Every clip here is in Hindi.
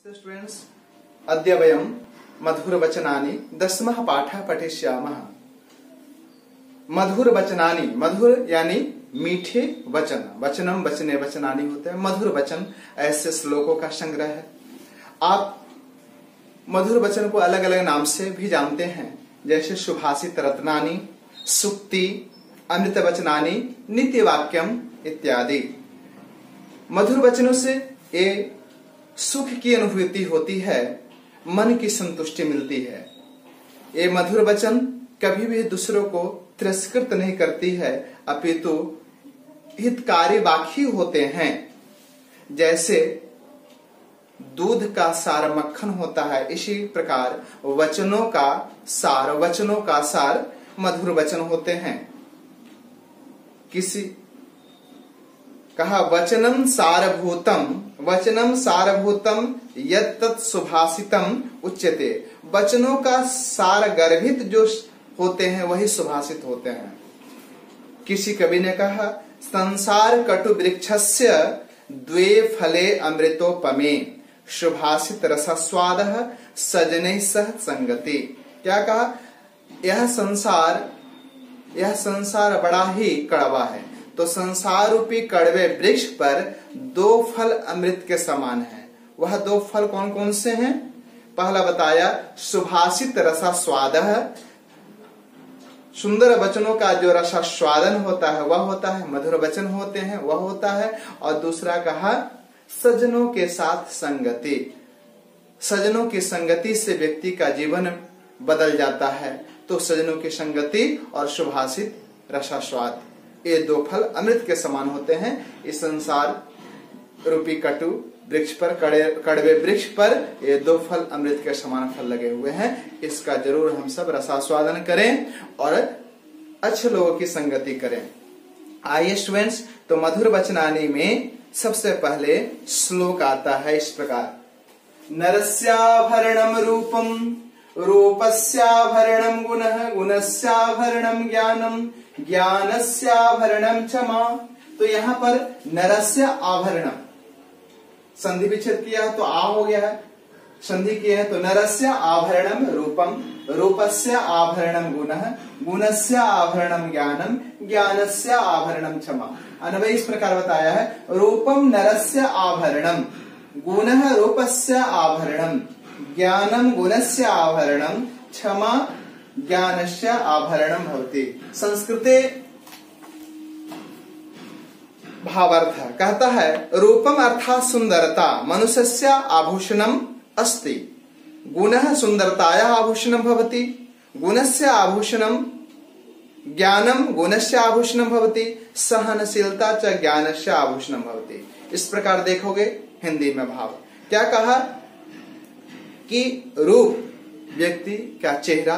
नमस्ते स्टूडेंट्स, अद्य वयं मधुरवचनानि 10मः पाठः पठिष्यामः। मधुरवचनानि, मधुर यानी मीठे वचन, वचनम वचने वचनानि होते हैं। मधुर वचन ऐसे श्लोकों का संग्रह है। आप मधुर वचन को अलग अलग नाम से भी जानते हैं, जैसे सुभाषित रत्नानि, सूक्ति, अमृत वचनानि, नित्य वाक्यम इत्यादि। मधुर वचनों से ये सुख की अनुभूति होती है, मन की संतुष्टि मिलती है। ये मधुर वचन कभी भी दूसरों को तिरस्कृत नहीं करती है, अपितु हितकारी वाक्य होते हैं। जैसे दूध का सार मक्खन होता है, इसी प्रकार वचनों का सार मधुर वचन होते हैं। किसी कहा वचनम सारभूतम यत्तत् सुभाषितम उच्यते। वचनों का सार गर्भित जो होते हैं वही सुभाषित होते हैं। किसी कवि ने कहा संसार कटु वृक्षस्य द्वे फले अमृतोपमे सुभाषित रसस्वादः सजनैः सह संगति। क्या कहा? यह संसार बड़ा ही कड़वा है, तो संसार रूपी कड़वे वृक्ष पर दो फल अमृत के समान हैं। वह दो फल कौन कौन से हैं? पहला बताया सुभाषित रसास्वादः, सुंदर वचनों का जो रसास्वादन होता है वह होता है, मधुर वचन होते हैं वह होता है। और दूसरा कहा सज्जनों के साथ संगति। सज्जनों की संगति से व्यक्ति का जीवन बदल जाता है। तो सज्जनों की संगति और सुभाषित रसास्वाद, ये दो फल अमृत के समान होते हैं। इस संसार रूपी कटु वृक्ष पर, कड़वे वृक्ष पर ये दो फल अमृत के समान फल लगे हुए हैं। इसका जरूर हम सब रसास्वादन करें और अच्छे लोगों की संगति करें। आइए स्टूडेंट्स, तो मधुर वचनानि में सबसे पहले श्लोक आता है इस प्रकार। नरस्याभरणम रूपम, रूपस्याभरणम गुणः, गुणस्याभरणम ज्ञानम, ज्ञानस्याभरणम क्षमा। तो यहाँ पर नरस्य आभरणम संधि विच्छेद किया तो आ हो गया है, संधि किया है तो नरस्य आभरणम रूपम, रूपस्य आभरणम गुणः, गुणस्य आभरणम ज्ञानम, ज्ञानस्य आभरणम क्षमा। अन्वय इस प्रकार बताया है। रूपम नरस्य आभरणम, गुणः रूपस्य आभरणम, ज्ञानम गुणस्य आभरणम, क्षमा ज्ञानस्य आभरणम भवति। संस्कृते भावार्थ कहता है रूपम अर्थात सुंदरता मनुष्यस्य आभूषणम अस्ति, गुणः सुंदरतायाः आभूषणम भवति, गुणस्य आभूषणम ज्ञानम गुणस्य आभूषणम भवति, सहनशीलता च ज्ञानस्य आभूषणम भवति। इस प्रकार देखोगे हिंदी में भाव क्या कहा कि रूप व्यक्ति का चेहरा,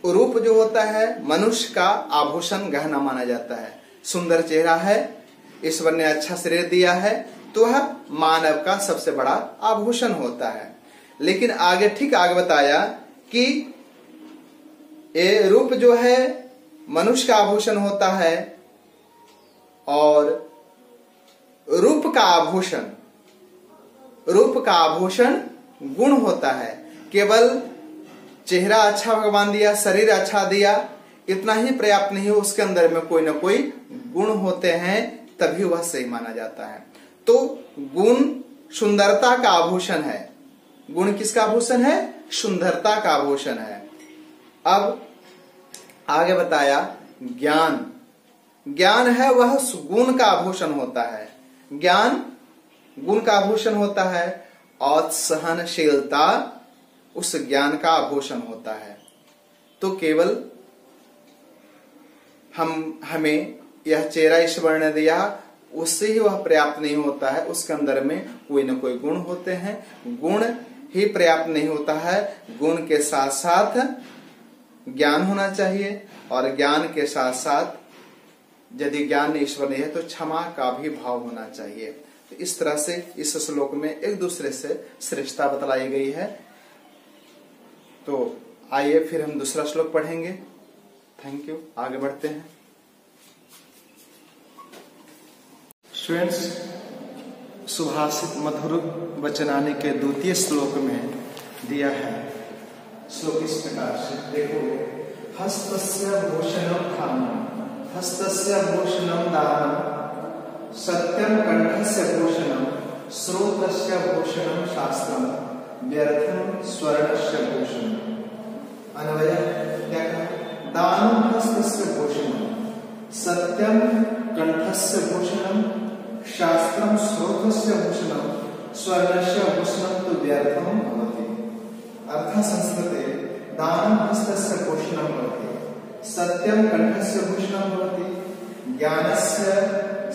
रूप जो होता है मनुष्य का आभूषण गहना माना जाता है। सुंदर चेहरा है, ईश्वर ने अच्छा शरीर दिया है, तो वह मानव का सबसे बड़ा आभूषण होता है। लेकिन आगे ठीक आगे बताया कि ये रूप जो है मनुष्य का आभूषण होता है और रूप का आभूषण गुण होता है। केवल चेहरा अच्छा भगवान दिया, शरीर अच्छा दिया, इतना ही पर्याप्त नहीं हो, उसके अंदर में कोई ना कोई गुण होते हैं, तभी वह सही माना जाता है। तो गुण सुंदरता का आभूषण है। गुण किसका आभूषण है? सुंदरता का आभूषण है। अब आगे बताया ज्ञान है वह गुण का आभूषण होता है। ज्ञान गुण का आभूषण होता है और सहनशीलता उस ज्ञान का आभूषण होता है। तो केवल हमें यह चेहरा ईश्वर ने दिया, उससे ही वह पर्याप्त नहीं होता है, उसके अंदर में कोई न कोई गुण होते हैं। गुण ही पर्याप्त नहीं होता है, गुण के साथ साथ ज्ञान होना चाहिए और ज्ञान के साथ साथ यदि ज्ञान ईश्वर नहीं है तो क्षमा का भी भाव होना चाहिए। तो इस तरह से इस श्लोक में एक दूसरे से श्रेष्ठता बतलाई गई है। तो आइए फिर हम दूसरा श्लोक पढ़ेंगे। Thank you. आगे बढ़ते हैं स्टूडेंट्स। सुभाषित मधुर वचनानी के द्वितीय श्लोक में दिया है। श्लोक इस प्रकार से देखोगे, हस्तस्य भूषणम खानम, हस्तस्य भूषणम दानम, सत्यम कंठस्य भूषणम, श्रोत्रस्य भूषणम शास्त्रम, व्यर्थम स्वर्णस्य भूषणम। अन्वय क्या कहा? दानम हस्तस्य भूषणम, सत्यम कंठस्य भूषणम, शास्त्रम श्रोत्रस्य भूषणम, स्वर्णस्य भूषणम तु व्यर्थम भवति। अर्थ संस्कृते दानम हस्तस्य भूषणम भवति, सत्यम कंठस्य भूषणम भवति, ज्ञानस्य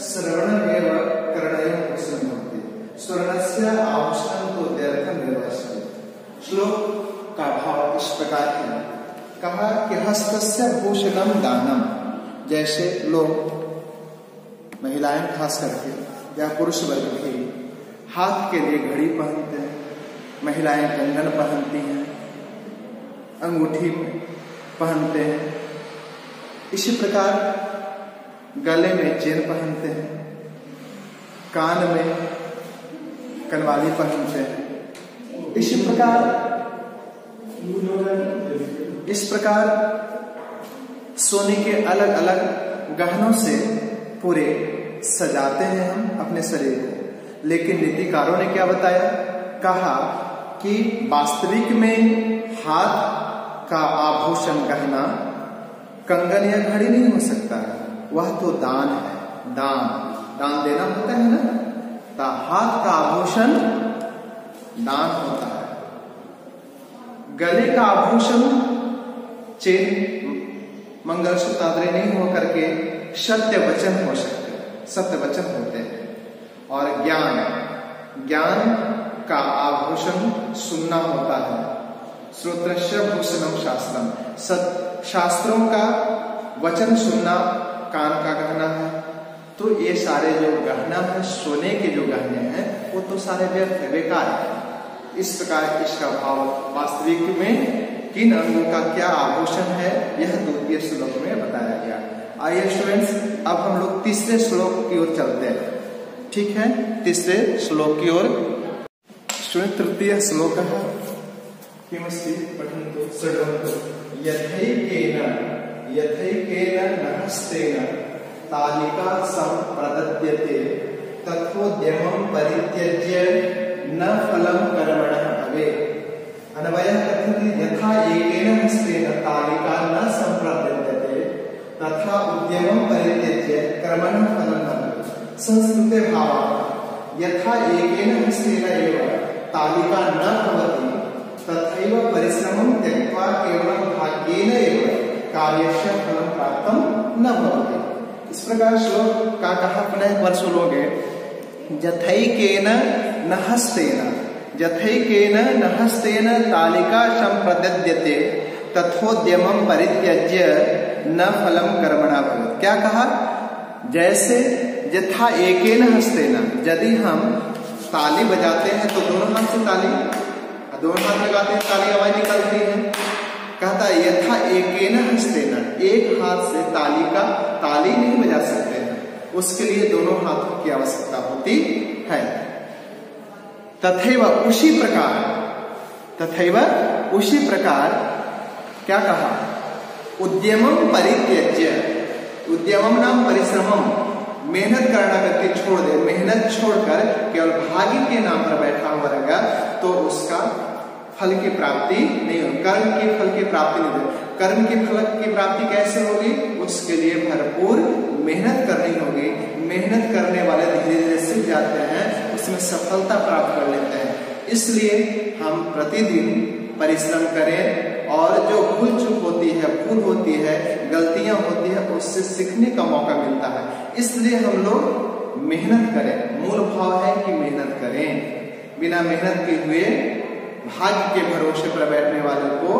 श्रवण एव कर्णयोः भूषणम भवति, स्वर्णस्य आभूषणम तु व्यर्थम एव। श्लोक का भाव इस प्रकार है। कहा कि हस्तस्य भूषणम दानम, जैसे लोग महिलाएं खास करके या पुरुष वर्ग भी हाथ के लिए घड़ी पहनते हैं, महिलाएं कंगन पहनती हैं, अंगूठी पहनते हैं, इसी प्रकार गले में चेन पहनते हैं, कान में कनवाली पहनते हैं। इस प्रकार सोने के अलग अलग गहनों से पूरे सजाते हैं हम अपने शरीर को। लेकिन नीतिकारों ने क्या बताया? कहा कि वास्तविक में हाथ का आभूषण गहना कंगन या घड़ी नहीं हो सकता है, वह तो दान है। दान देना होता है ना, तो हाथ का आभूषण दान होता है। गले का आभूषण चेन मंगलसूत्र आदि नहीं हो करके सत्य वचन हो सकते हैं, सत्य वचन होते हैं। और ज्ञान का आभूषण सुनना होता है। श्रोत्रस्य भूषणम शास्त्रम, शास्त्रों का वचन सुनना कान का गहना है। तो ये सारे जो गहना है, सोने के जो गहने हैं, वो तो सारे व्यर्थ है, बेकार है। इस प्रकार इसका भाव वास्तविक में किन अंगों का क्या आभूषण है, यह द्वितीय श्लोक में बताया गया। आइए स्टूडेंट्स, अब हम लोग तीसरे श्लोक की ओर चलते हैं। ठीक है, तीसरे श्लोक की ओर। स्टूडेंट तृतीय श्लोक है, किमस्ति पठन्तु शृण्वन्तु। यथैकेन नहस्तेन तालिका सम्प्रदद्यते तथोद्यमं परित्यज्य न फलं कर्मणः भवेत्। अन्वयः कथति यथा एकेन हस्तेन तालिका न सम्प्रदद्यते तथा उद्यमं परित्यज्य कर्मणः फलं न भवेत्। संस्कृते भावः यथा एकेन हस्तेन एव तालिका न भवति तथैव परिश्रमं त्यक्त्वा केवलं भाग्येन एव कार्यस्य फलं प्राप्तं न भवति। इस प्रकार श्लोक का कहा पुनः पर सुनोगे। यथैकेन नहस्तेन तालिका संप्रदद्यते तथोद्यमं परित्यज्य न फलं कर्मणा भवेत्। क्या कहा? जैसे यथा एकेन हस्तेन, यदि हम ताली बजाते हैं तो दोनों हाथ से ताली, दोनों हाथ लगाते हैं, ताली आवाज निकलती है। कहता यथा एकेन हस्तेन, एक हाथ से ताली नहीं बजा सकते हैं, उसके लिए दोनों हाथों की आवश्यकता होती है। तथैव उसी प्रकार क्या कहा? उद्यमं परित्यज्य, उद्यमम नाम परिश्रमम, मेहनत करना करके छोड़ दे, मेहनत छोड़कर केवल भाग्य के नाम पर बैठा हुआ रहेगा तो उसका फल की प्राप्ति नहीं होगी, कर्म की फल की प्राप्ति नहीं होगी। कर्म की फल की प्राप्ति कैसे होगी? उसके लिए भरपूर मेहनत करनी होगी। मेहनत करने वाले धीरे धीरे सीख जाते हैं, उसमें सफलता प्राप्त कर लेते हैं। इसलिए हम प्रतिदिन परिश्रम करें और जो भूल चूक होती है, भूल होती है, गलतियां होती है, उससे सीखने का मौका मिलता है। इसलिए हम लोग मेहनत करें। मूल भाव है कि मेहनत करें। बिना मेहनत के हुए भाग्य के भरोसे पर बैठने वाले को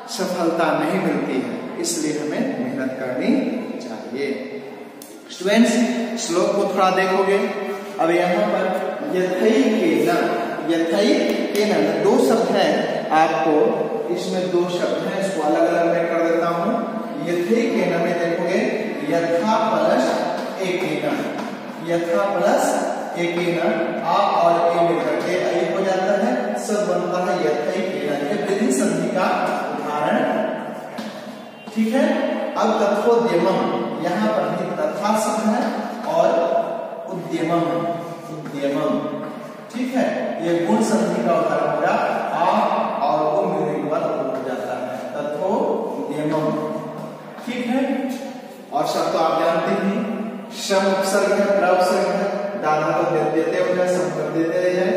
सफलता नहीं मिलती है, इसलिए हमें मेहनत करनी चाहिए। स्टूडेंट्स, श्लोक को थोड़ा देखोगे। अब यहाँ पर यथैकेन दो शब्द है, आपको इसमें दो शब्द है, इसको अलग अलग मैं कर देता हूँ। यथैकेन में देखोगे यथा प्लस एकेन, यथा प्लस एकेन, आ और ए मिलकर के आई हो जाता है, सब बनता है यथैकेन। ये वृद्धि संधि का उदाहरण है। ठीक है। अब तथोद्यमम, यहाँ पर भी तथा शब्द है और उद्यमम, उद्यमम। ठीक है। ये गुण संधि का उदाहरण हो गया, आ और ओ मिलने के बाद हो जाता है तथोद्यमम। ठीक है। और शब्द तो आप जानते ही, श्रम उपसर्ग है, प्र उपसर्ग है, दाना तो देते हो जाए, सब कर देते रह जाए।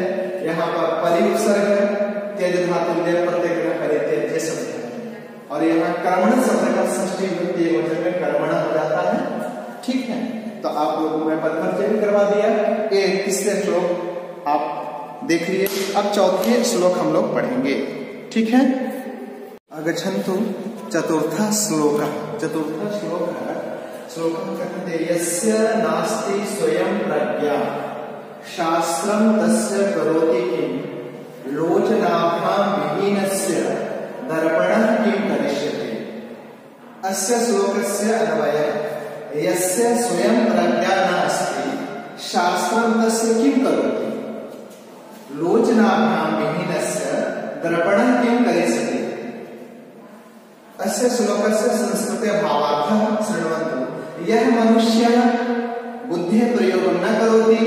यहाँ पर परि उपसर्ग है, तेज धातु विधेय प्रत्यय में परित्यज ये शब्द है। और यहाँ कर्मण शब्द का षष्ठी विभक्ति एकवचन में कर्मण हो जाता है। ठीक है। तो आप लोगों को मैं पद परिचय भी करवा दिया। ये तीसरे श्लोक आप देख लिए। अब चौथे श्लोक हम लोग पढ़ेंगे। ठीक है। अगच्छन्तु चतुर्थ श्लोक, चतुर्थ श्लोक है, श्लोक कहते यस्य नास्ति स्वयं प्रज्ञा शास्त्रं तस्य करोति किं लोचनाभ्यां विहीनस्य दर्पणः किं करिष्यति। अस्य श्लोकस्य अन्वयः यस्य स्वयं प्रज्ञा नास्ति शास्त्रं तस्य किं करोति लोचनाभ्यां विहीनस्य दर्पणः किं करिष्यति। अस्य श्लोकस्य संस्कृते भावार्थः शृण्वन्तु। यह मनुष्य बुद्धि प्रयोगं न करोति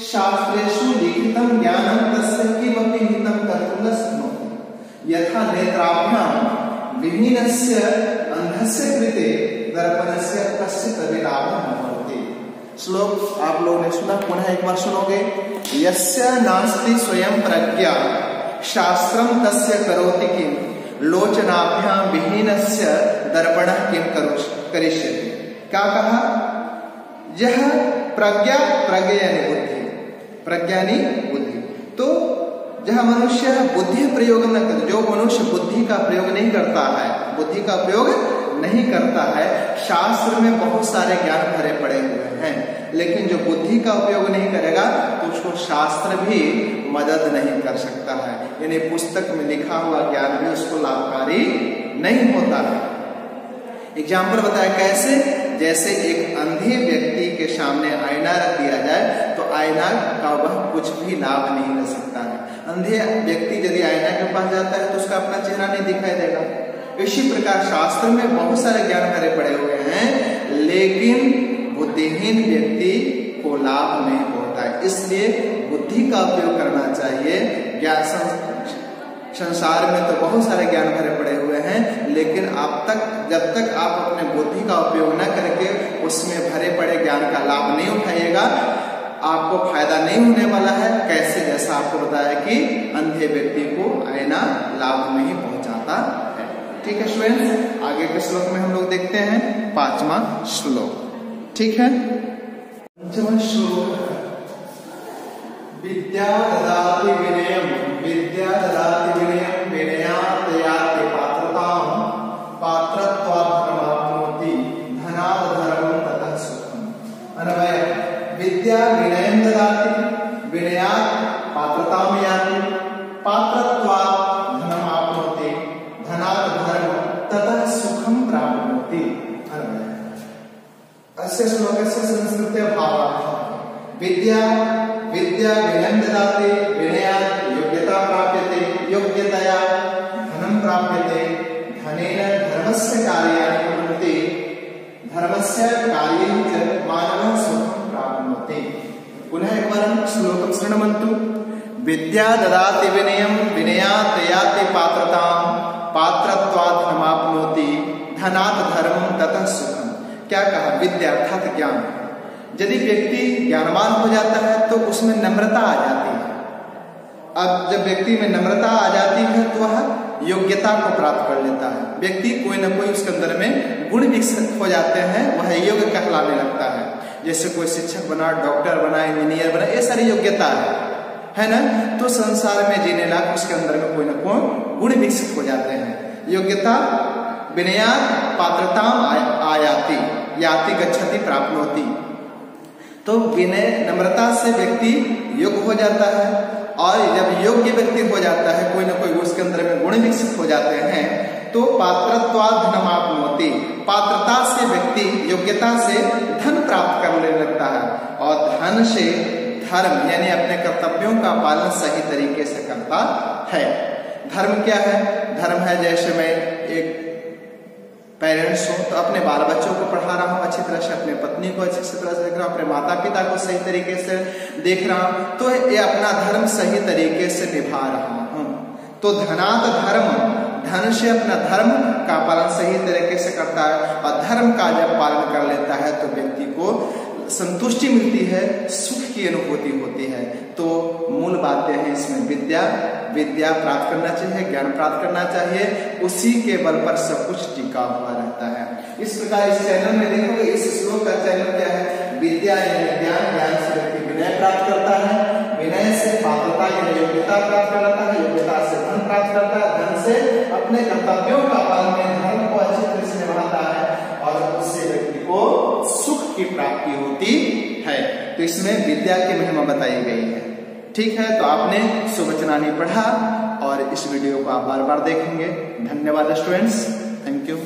शास्त्रेषु लिखितं ज्ञानं तस्य किमपि हितं कर्तुं न शक्नोति। यथा नेत्राभ्यां विहीनस्य अंधस्य कृते दर्पणस्य कस्यचिदपि लाभः न भवति। श्लोक आप लोगों ने सुना, पुनः एक बार सुनोगे। यस्य नास्ति स्वयं प्रज्ञा शास्त्रं तस्य करोति किं लोचनाभ्यां विहीनस्य दर्पणः किं करिष्यति। क्या कहा? यह प्रज्ञा, प्रज्ञा यानी बुद्धि, प्रज्ञा यानी बुद्धि। तो जहाँ मनुष्य बुद्धि प्रयोग न कर, जो मनुष्य बुद्धि का प्रयोग नहीं करता है, बुद्धि का प्रयोग नहीं करता है, शास्त्र में बहुत सारे ज्ञान भरे पड़े हुए हैं, लेकिन जो बुद्धि का उपयोग नहीं करेगा तो उसको शास्त्र भी मदद नहीं कर सकता है। यानी पुस्तक में लिखा हुआ ज्ञान भी उसको लाभकारी नहीं होता है। एग्जाम्पल बताया कैसे? जैसे एक अंधे व्यक्ति के सामने आईना रख दिया जाए तो आईना का वह कुछ भी लाभ नहीं ले सकता है। अंधे व्यक्ति यदि आईना के पास जाता है तो उसका अपना चेहरा नहीं दिखाई देगा। इसी प्रकार शास्त्र में बहुत सारे ज्ञान भरे पड़े हुए हैं, लेकिन बुद्धिहीन व्यक्ति को लाभ नहीं होता है। इसलिए बुद्धि का उपयोग करना चाहिए। ज्ञान संसार में तो बहुत सारे ज्ञान भरे पड़े हुए हैं, लेकिन जब तक आप अपने बुद्धि का उपयोग न करके उसमें भरे पड़े ज्ञान का लाभ नहीं उठाइएगा, आपको फायदा नहीं होने वाला है। कैसे? जैसा आपको बताया कि अंधे व्यक्ति को आईना लाभ नहीं पहुंचाता है। ठीक है स्टूडेंट्स, आगे के श्लोक में हम लोग देखते हैं 5वां श्लोक। ठीक है। 5वां श्लोक विद्या ददाति विनयम, विद्या ददाति विनयम विनयात् याति पात्रतां पात्रत्वात् धर्माप्नोति धनात् धर्मं ततः सुखम्। अन्वय विद्या विनयं ददाति विनयात् पात्रतां याति पात्रत्वात् धनमाप्नोति धनात् धर्मं ततः सुखं प्राप्नोति। अन्वय अस्य श्लोकस्य संस्कृते भावार्थः विद्या विद्या विनयं ददाति विनयात् योग्यता प्राप्यते योग्यतया धनं प्राप्यते धनेन धर्मस्य कार्याणि कुर्वन्ति धर्मस्य कार्यं च मानवः सुखं प्राप्नोति। पुनः एक बार श्लोकं शृण्वन्तु। विद्या ददाति विनयं विनयात् याति पात्रतां पात्रत्वात् धनमाप्नोति धनात् धर्मं ततः सुखम्। क्या कहा? विद्या अर्थात ज्ञान। यदि व्यक्ति ज्ञानवान हो जाता है तो उसमें नम्रता आ जाती है। अब जब व्यक्ति में नम्रता आ जाती है तो वह योग्यता को प्राप्त कर लेता है। व्यक्ति कोई न कोई उसके अंदर में गुण विकसित हो जाते हैं, वह योग्य कहलाने लगता है। जैसे कोई शिक्षक बना, डॉक्टर बना, इंजीनियर बना, ये सारी योग्यता है ना। तो संसार में जीने लायक उसके अंदर में कोई न कोई गुण विकसित हो जाते हैं। योग्यता विनयात् पात्रतां आयाति याति गच्छति प्राप्नोति। तो विनय नम्रता से व्यक्ति योग्य हो जाता है, और जब योग्य व्यक्ति हो जाता है, कोई ना कोई उसके अंदर में गुण विकसित हो जाते हैं, तो पात्रत्वात् धनमाप्नोति, पात्रता से व्यक्ति योग्यता से धन प्राप्त करने लगता है, और धन से धर्म यानी अपने कर्तव्यों का पालन सही तरीके से करता है। धर्म क्या है? धर्म है जैसे मैं एक पेरेंट्स हूँ तो अपने बाल बच्चों को पढ़ा रहा हूँ अच्छी तरह से, अपने पत्नी को अच्छी तरह से देख रहा हूँ, अपने माता पिता को सही तरीके से देख रहा हूँ, तो ये अपना धर्म सही तरीके से निभा रहा हूँ। तो धनात् धर्म, धन से अपना धर्म का पालन सही तरीके से करता है, और धर्म का जब पालन कर लेता है तो व्यक्ति को संतुष्टि मिलती है, सुख की अनुभूति होती है। तो मूल बातें हैं इसमें विद्या प्राप्त करना चाहिए, ज्ञान प्राप्त करना चाहिए, उसी के बल पर सब कुछ टिका हुआ रहता है। इस प्रकार इस चैनल में देखोगे, इस श्लोक का चैनल क्या है? विद्या यानी ज्ञान, ज्ञान से व्यक्ति विनय प्राप्त करता है, विनय से पात्रता यानी योग्यता प्राप्त करता है, योग्यता से धन प्राप्त करता है, धन से अपने कर्तव्यों का पालन, धर्म को अच्छी तरह से निभाता है, और उससे व्यक्ति को सुख की प्राप्ति होती है। तो इसमें विद्या की महिमा बताई गई है। ठीक है, तो आपने सुवचनानी पढ़ा और इस वीडियो को आप बार बार देखेंगे। धन्यवाद स्टूडेंट्स, थैंक यू।